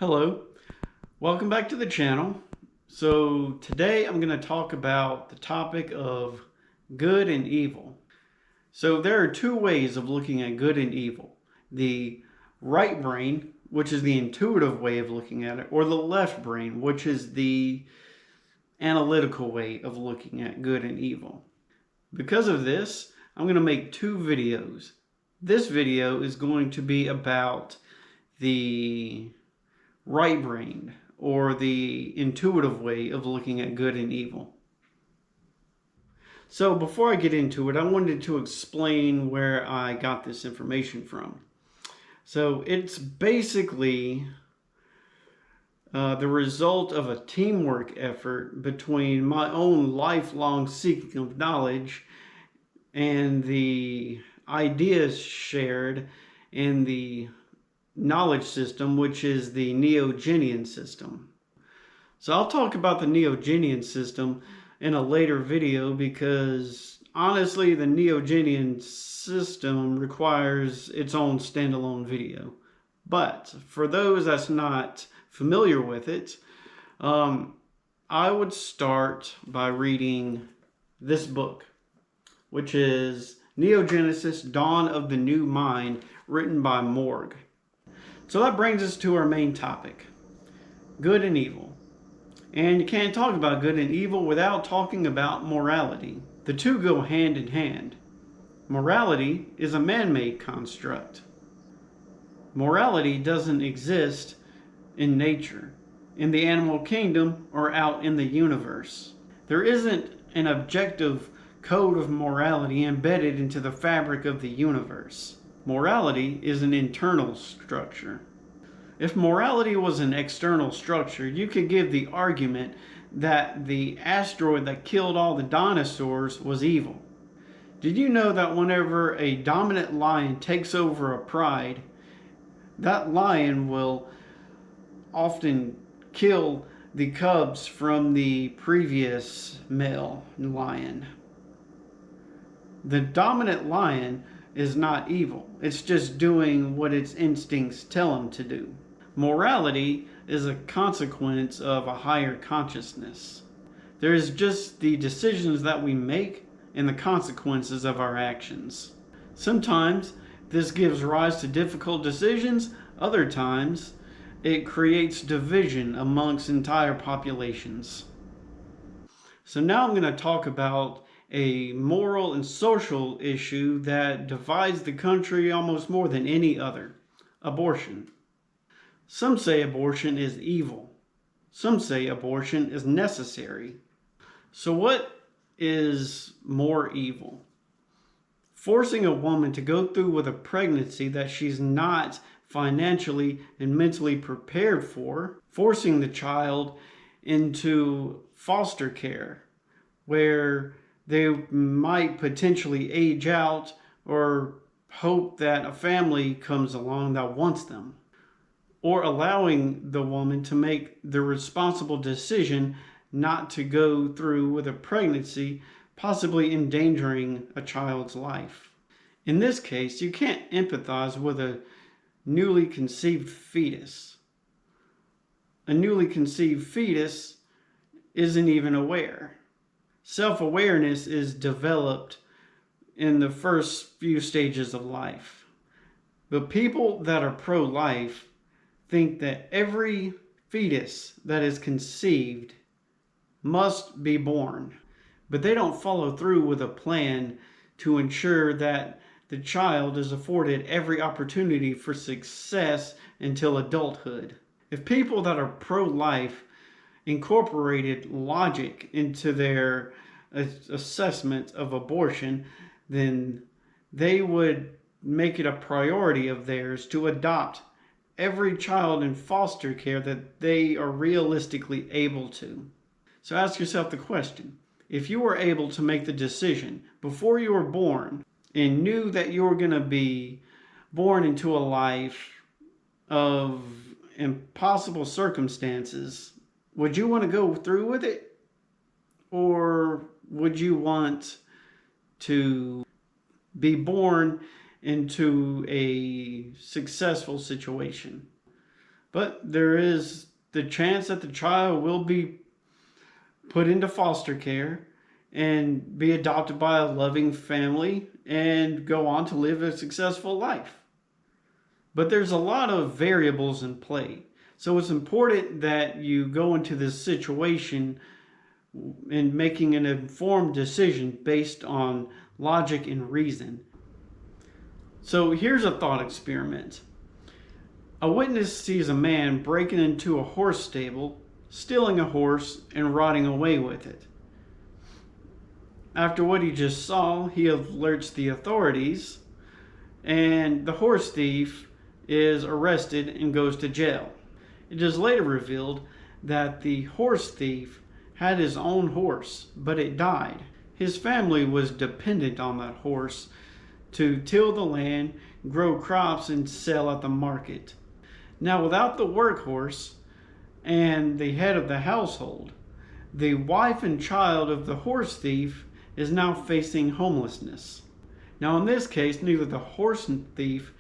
Hello, welcome back to the channel. So today I'm going to talk about the topic of good and evil. So there are two ways of looking at good and evil. The right brain, which is the intuitive way of looking at it, or the left brain, which is the analytical way of looking at good and evil. Because of this, I'm going to make two videos. This video is going to be about the right brain, or the intuitive way of looking at good and evil. So before I get into it, I wanted to explain where I got this information from. So it's basically the result of a teamwork effort between my own lifelong seeking of knowledge and the ideas shared in the knowledge system, which is the Neo-Genian system. So I'll talk about the Neo-Genian system in a later video because honestly the Neo-Genian system requires its own standalone video. But for those that's not familiar with it, I would start by reading this book, which is Neogenesis: Dawn of the New Mind, written by Morg. So that brings us to our main topic, good and evil. And you can't talk about good and evil without talking about morality. The two go hand in hand. Morality is a man-made construct. Morality doesn't exist in nature, in the animal kingdom, or out in the universe. There isn't an objective code of morality embedded into the fabric of the universe. Morality is an internal structure. If morality was an external structure, you could give the argument that the asteroid that killed all the dinosaurs was evil. Did you know that whenever a dominant lion takes over a pride, that lion will often kill the cubs from the previous male lion? The dominant lion is not evil. It's just doing what its instincts tell him to do. Morality is a consequence of a higher consciousness. There is just the decisions that we make and the consequences of our actions. Sometimes this gives rise to difficult decisions. Other times it creates division amongst entire populations. So now I'm going to talk about a moral and social issue that divides the country almost more than any other: abortion. Some say abortion is evil. Some say abortion is necessary. So what is more evil? Forcing a woman to go through with a pregnancy that she's not financially and mentally prepared for, forcing the child into foster care where they might potentially age out or hope that a family comes along that wants them, or allowing the woman to make the responsible decision not to go through with a pregnancy, possibly endangering a child's life. In this case, you can't empathize with a newly conceived fetus. A newly conceived fetus isn't even aware. Self-awareness is developed in the first few stages of life. But people that are pro-life think that every fetus that is conceived must be born. But they don't follow through with a plan to ensure that the child is afforded every opportunity for success until adulthood. If people that are pro-life incorporated logic into their assessment of abortion, then they would make it a priority of theirs to adopt every child in foster care that they are realistically able to. So ask yourself the question: if you were able to make the decision before you were born and knew that you were going to be born into a life of impossible circumstances, would you want to go through with it? Or would you want to be born into a successful situation? But there is the chance that the child will be put into foster care and be adopted by a loving family and go on to live a successful life. But there's a lot of variables in play. So it's important that you go into this situation and making an informed decision based on logic and reason. So here's a thought experiment. A witness sees a man breaking into a horse stable, stealing a horse, and riding away with it. After what he just saw, he alerts the authorities, and the horse thief is arrested and goes to jail. It is later revealed that the horse thief had his own horse, but it died. His family was dependent on that horse to till the land, grow crops, and sell at the market. Now, without the workhorse and the head of the household, the wife and child of the horse thief is now facing homelessness. Now, in this case, neither the horse thief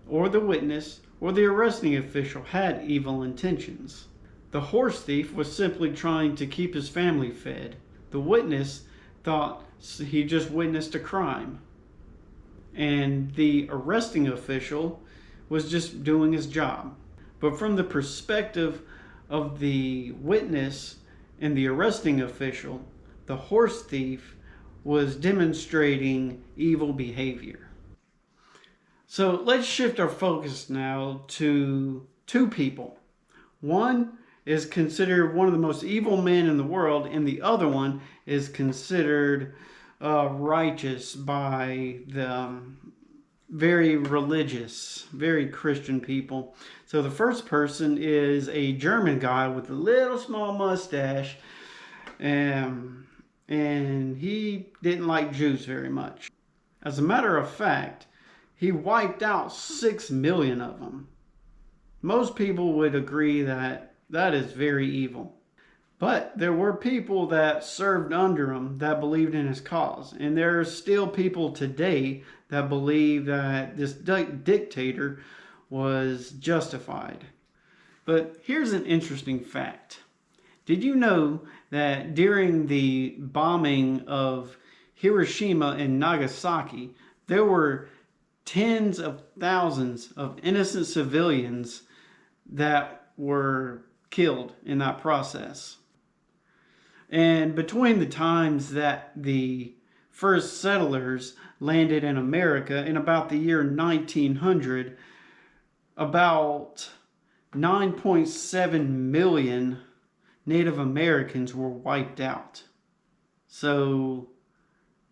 or the witness or the arresting official had evil intentions. The horse thief was simply trying to keep his family fed. The witness thought he just witnessed a crime. And the arresting official was just doing his job. But from the perspective of the witness and the arresting official, the horse thief was demonstrating evil behavior. So let's shift our focus now to two people. One is considered one of the most evil men in the world, and the other one is considered righteous by the very religious, very Christian people. So the first person is a German guy with a little small mustache, and he didn't like Jews very much. As a matter of fact, he wiped out 6 million of them. Most people would agree that that is very evil. But there were people that served under him that believed in his cause. And there are still people today that believe that this dictator was justified. But here's an interesting fact. Did you know that during the bombing of Hiroshima and Nagasaki, there were tens of thousands of innocent civilians that were killed in that process? And between the times that the first settlers landed in America in about the year 1900, about 9.7 million Native Americans were wiped out. So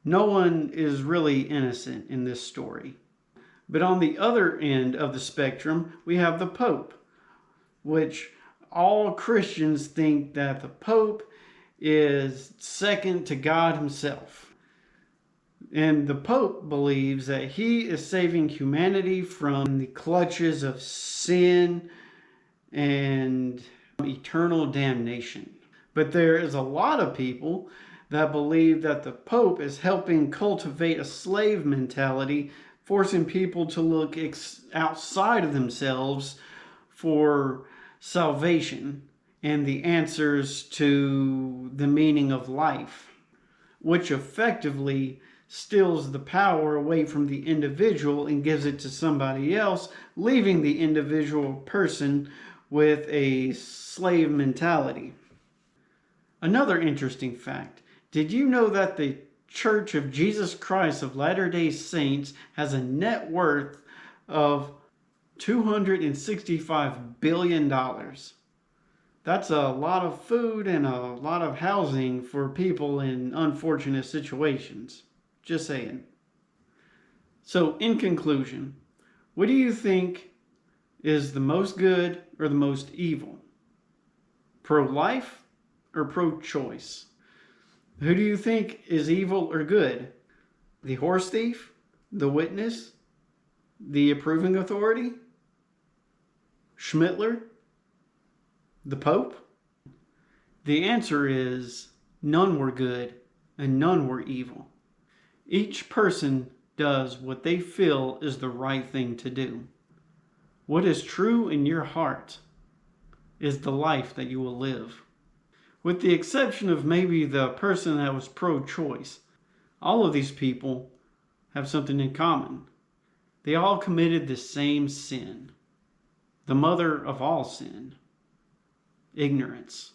no one is really innocent in this story. But on the other end of the spectrum, we have the Pope, which all Christians think that the Pope is second to God himself. And the Pope believes that he is saving humanity from the clutches of sin and eternal damnation. But there is a lot of people that believe that the Pope is helping cultivate a slave mentality, forcing people to look outside of themselves for salvation and the answers to the meaning of life, which effectively steals the power away from the individual and gives it to somebody else, leaving the individual person with a slave mentality. Another interesting fact. Did you know that the Church of Jesus Christ of Latter-day Saints has a net worth of $265 billion? That's a lot of food and a lot of housing for people in unfortunate situations. Just saying. So, in conclusion, what do you think is the most good or the most evil? Pro-life or pro-choice? Who do you think is evil or good? The horse thief? The witness? The approving authority? Schmittler? The Pope? The answer is none were good and none were evil. Each person does what they feel is the right thing to do. What is true in your heart is the life that you will live. With the exception of maybe the person that was pro-choice, all of these people have something in common. They all committed the same sin, the mother of all sin, ignorance.